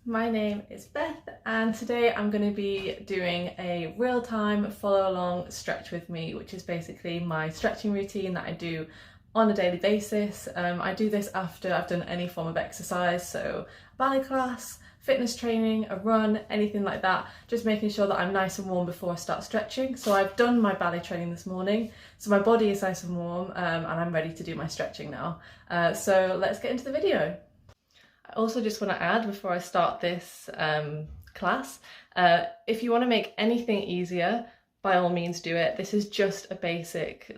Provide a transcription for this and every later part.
my name is Beth and today I'm going to be doing a real-time follow along stretch with me, which is basically my stretching routine that I do on a daily basis. I do this after I've done any form of exercise, so ballet class, fitness training, a run, anything like that, just making sure that I'm nice and warm before I start stretching. So I've done my ballet training this morning, so my body is nice and warm and I'm ready to do my stretching now. So let's get into the video. I also just want to add before I start this class, if you want to make anything easier, by all means do it. This is just a basic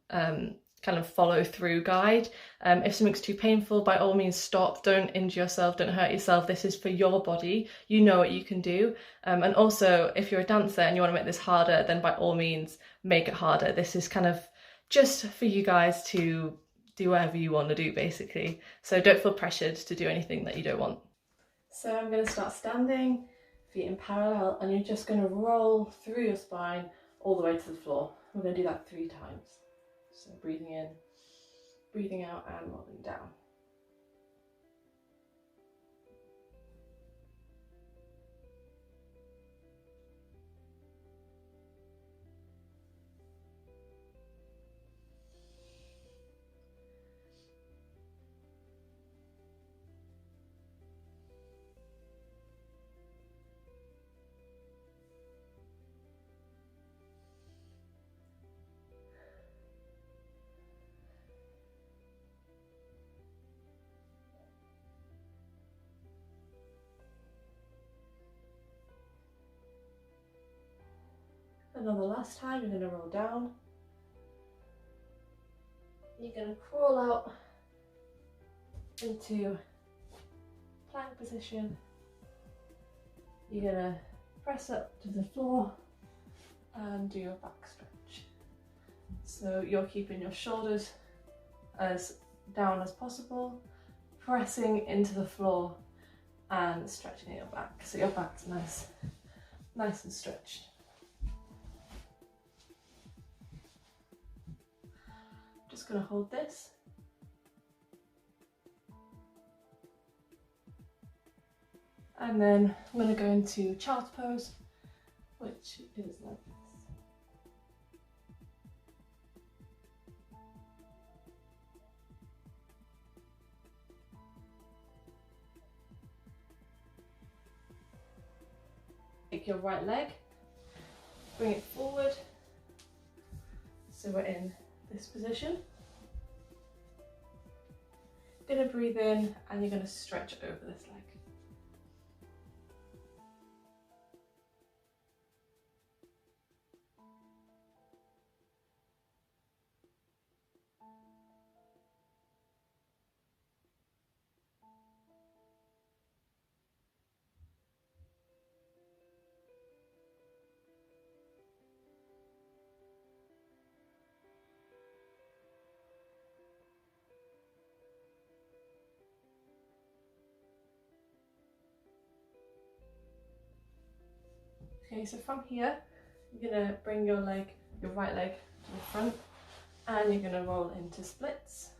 kind of follow through guide. If something's too painful, by all means stop, don't injure yourself, don't hurt yourself. This is for your body, you know what you can do. And also if you're a dancer and you want to make this harder, then by all means make it harder. This is kind of just for you guys to do whatever you want to do basically. So don't feel pressured to do anything that you don't want. So I'm going to start standing, feet in parallel, and you're just going to roll through your spine all the way to the floor. We're going to do that 3 times. So breathing in, breathing out and rolling down. Another last time, you're going to roll down. You're going to crawl out into plank position. You're going to press up to the floor and do your back stretch. So you're keeping your shoulders as down as possible, pressing into the floor and stretching your back. So your back's nice and stretched. Just going to hold this. And then I'm going to go into child's pose, which is like this. Take your right leg, bring it forward. So we're in this position. You're going to breathe in and you're going to stretch over this leg. Okay, so from here, you're going to bring your right leg to the front and you're going to roll into splits.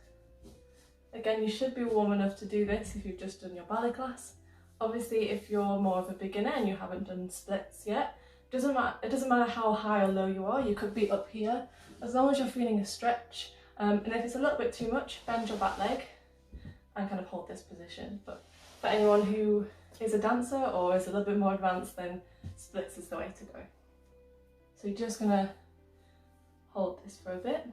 Again, you should be warm enough to do this if you've just done your ballet class. Obviously, if you're more of a beginner and you haven't done splits yet, it doesn't matter how high or low you are, you could be up here, as long as you're feeling a stretch. And if it's a little bit too much, bend your back leg and kind of hold this position. But for anyone who is a dancer or is a little bit more advanced, then splits is the way to go. So you're just going to hold this for a bit.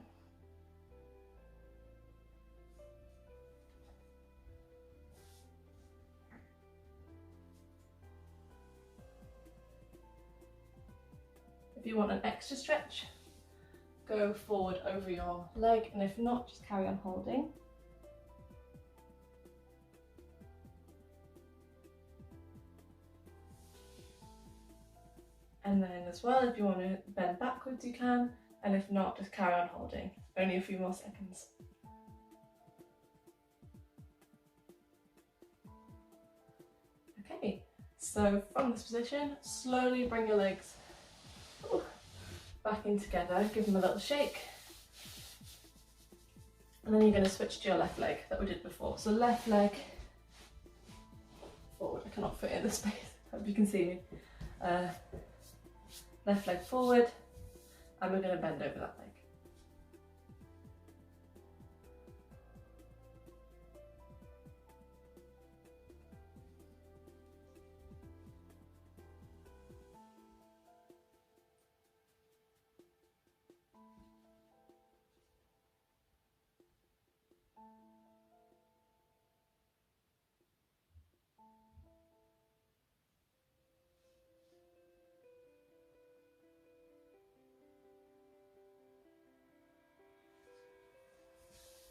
If you want an extra stretch, go forward over your leg, and if not, just carry on holding. And then as well, if you want to bend backwards, you can, and if not, just carry on holding. Only a few more seconds. Okay, so from this position, slowly bring your legs back in together, give them a little shake. And then you're going to switch to your left leg that we did before. So left leg forward. cannot fit in the space. Hope you can see me. Left leg forward, and we're going to bend over that leg.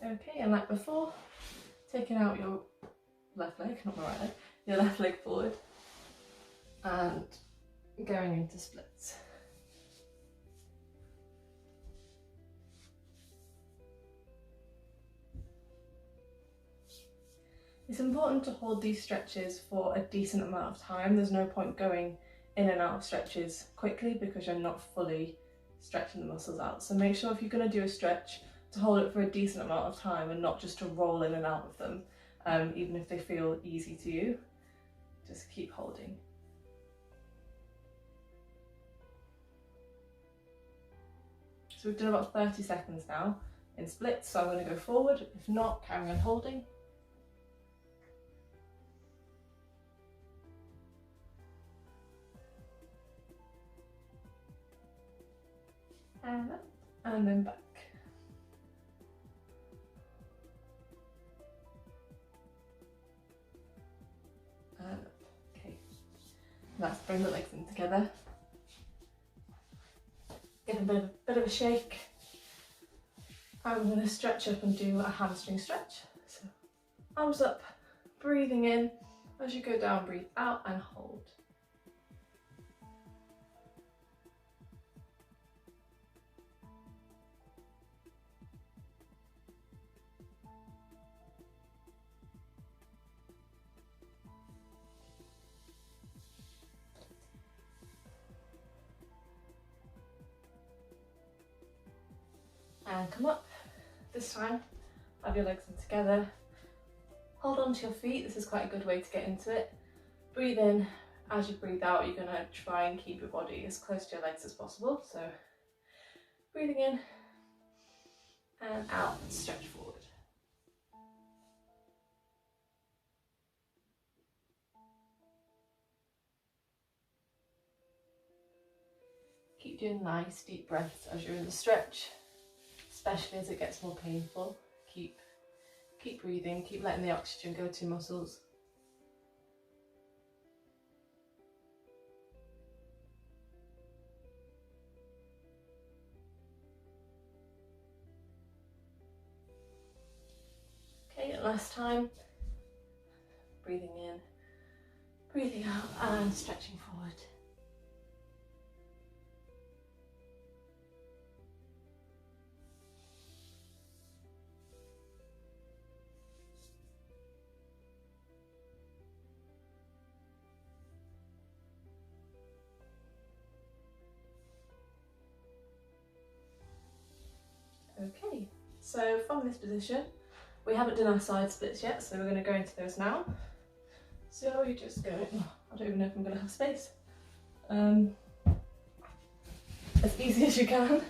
Okay, and like before, taking out your left leg, not my right leg, your left leg forward and going into splits. It's important to hold these stretches for a decent amount of time. There's no point going in and out of stretches quickly because you're not fully stretching the muscles out. So make sure if you're going to do a stretch to hold it for a decent amount of time and not just to roll in and out of them, even if they feel easy to you. Just keep holding. So we've done about 30 seconds now in splits, so I'm going to go forward. If not, carry on holding. And up, and then back. And up. Okay. Let's bring the legs in together. Give a bit of a shake. I'm going to stretch up and do a hamstring stretch. So arms up, breathing in. As you go down, breathe out and hold. And come up. This time, have your legs in together. Hold on to your feet. This is quite a good way to get into it. Breathe in. As you breathe out, you're going to try and keep your body as close to your legs as possible. So breathing in and out and stretch forward. Keep doing nice deep breaths as you're in the stretch, especially as it gets more painful. Keep breathing, keep letting the oxygen go to muscles. Okay, last time. Breathing in, breathing out and stretching forward. Okay, so from this position, we haven't done our side splits yet, so we're going to go into those now. So you just go, I don't even know if I'm going to have space. As easy as you can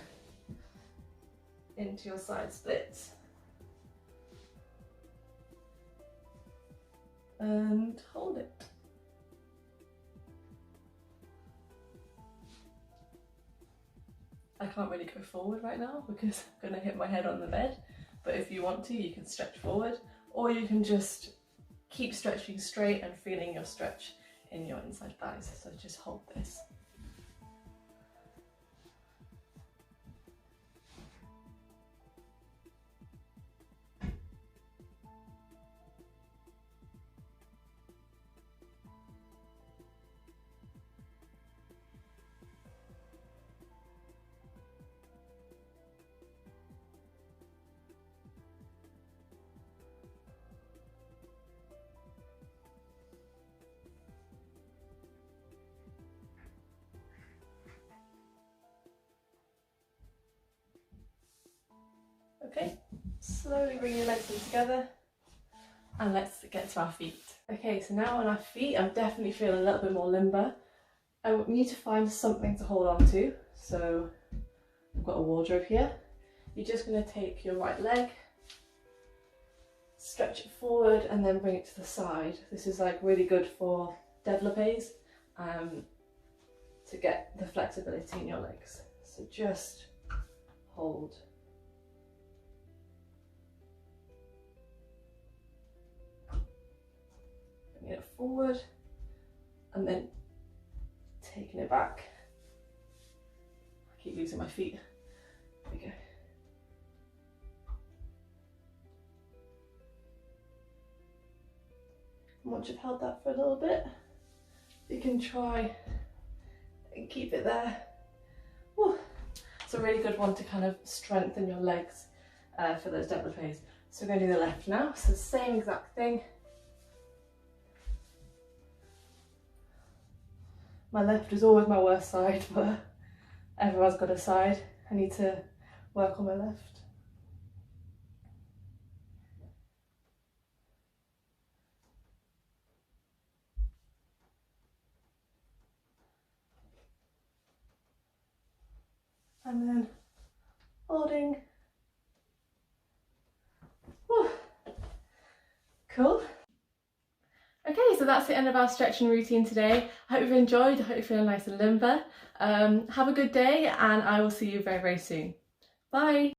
into your side splits. And hold it. I can't really go forward right now because I'm going to hit my head on the bed, but if you want to, you can stretch forward, or you can just keep stretching straight and feeling your stretch in your inside thighs. So just hold this. Okay, slowly bring your legs in together, And let's get to our feet. Okay, so now on our feet, I'm definitely feeling a little bit more limber. I need to find something to hold on to. So I've got a wardrobe here. You're just going to take your right leg, stretch it forward and then bring it to the side. This is like really good for développés to get the flexibility in your legs. So just hold. Bringing it forward and then taking it back. I keep losing my feet. There we go. And once you've held that for a little bit, you can try and keep it there. Whew. It's a really good one to kind of strengthen your legs for those développés. So we're going to do the left now. So the same exact thing. My left is always my worst side, but everyone's got a side. I need to work on my left. And then holding. Whew. Cool. Okay, so that's the end of our stretching routine today. I hope you've enjoyed. I hope you're feeling nice and limber. Have a good day and I will see you very, very soon. Bye.